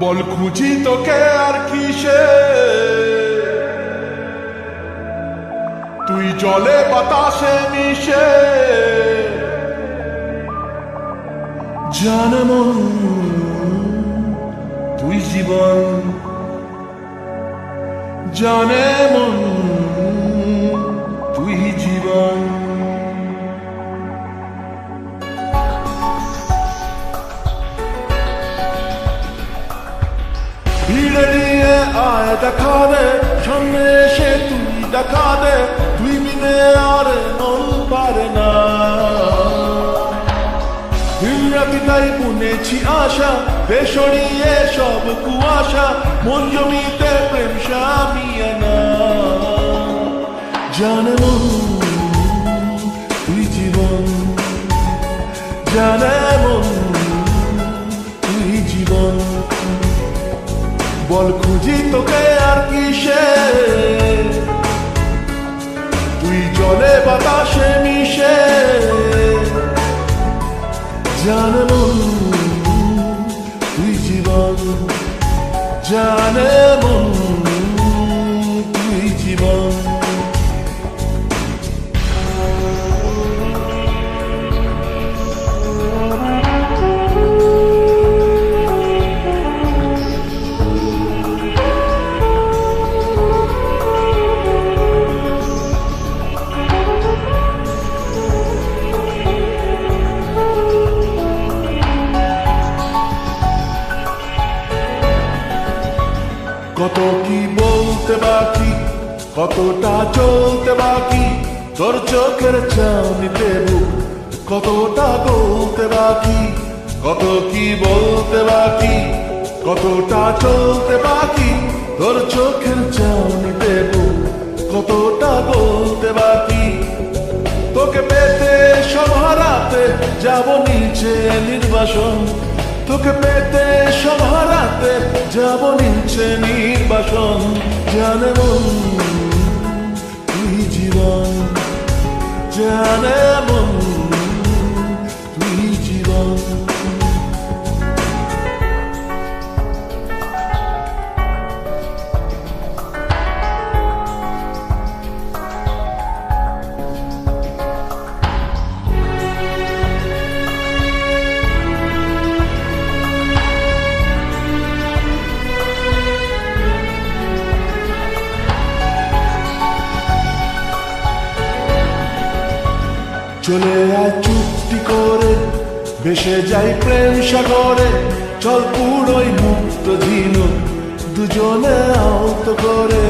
বল খুঁজি তোকে আর কিসে, তুই জলে বাতাসে মিশে। জানে মন তুই জীবন, জানে মন তুই জীবন। ভিড়ে নিয়ে আয় দেখা দে, সামনে এসে তুই দেখা দে, তুই বিনে আর মন পারে না। দিনরাতি তাই বুনেছি আশা, বেসরিয়ে সব কুয়াশা, মন জমিতে প্রেম শামিয়ানা। জানে মন তুই জীবন, জানে মন তুই জীবন। বল খুঁজি তোকে আর কিসে, তুই জলে বাতাসে মিশে। জানে মন তুই জীবন, জানে মন তুই জীবন। কত কি বলতে বাকি, কতটা চলতে বাকি, তোর চোখের চাউনিতে বুক কতটা গলতে বাকি। কত কি বলতে বাকি, কতটা চলতে বাকি, তোর চোখের চাউনিতে বুক কতটা গলতে বাকি। তোকে পেতে সব হারাতে যাব নিচে নির্বাসন, তোকে পেতে সব হারাতে যাব নিচে নির্বাসন। জানে মন তুই জীবন, জানে মন তুই জীবন। চলে আয় চুক্তি করে, ভেসে যাই প্রেম সাগরে, চল পুরোই মুক্ত ঝিনুক দুজনে আহত করে।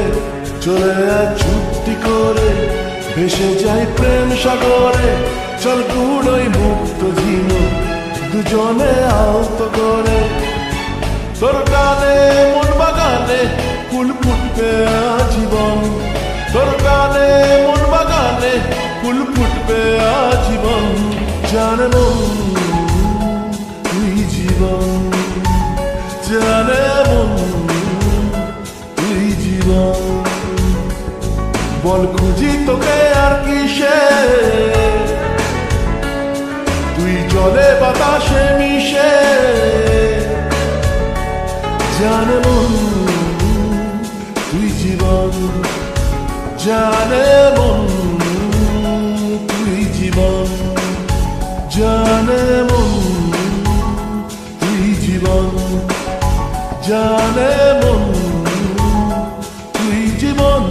চলে আয় চুক্তি করে, ভেসে যাই প্রেম সাগরে, চল পুরোই মুক্ত ঝিনুক দুজনে আহত করে। তোর গানে মন বাগানে ফুল ফুটবে আজীবন, তোর গানে মন বাগানে ফুল ফুটবে আজীবন। জানে মন তুই জীবন, জানে মন তুই জীবন। বল খুঁজি তোকে আর কিসে, তুই জলে বাতাসে মিশে। জানে মন তুই জীবন, জানে মন তুই জীবন, জানে মন তুই জীবন, জানে মন তুই জীবন।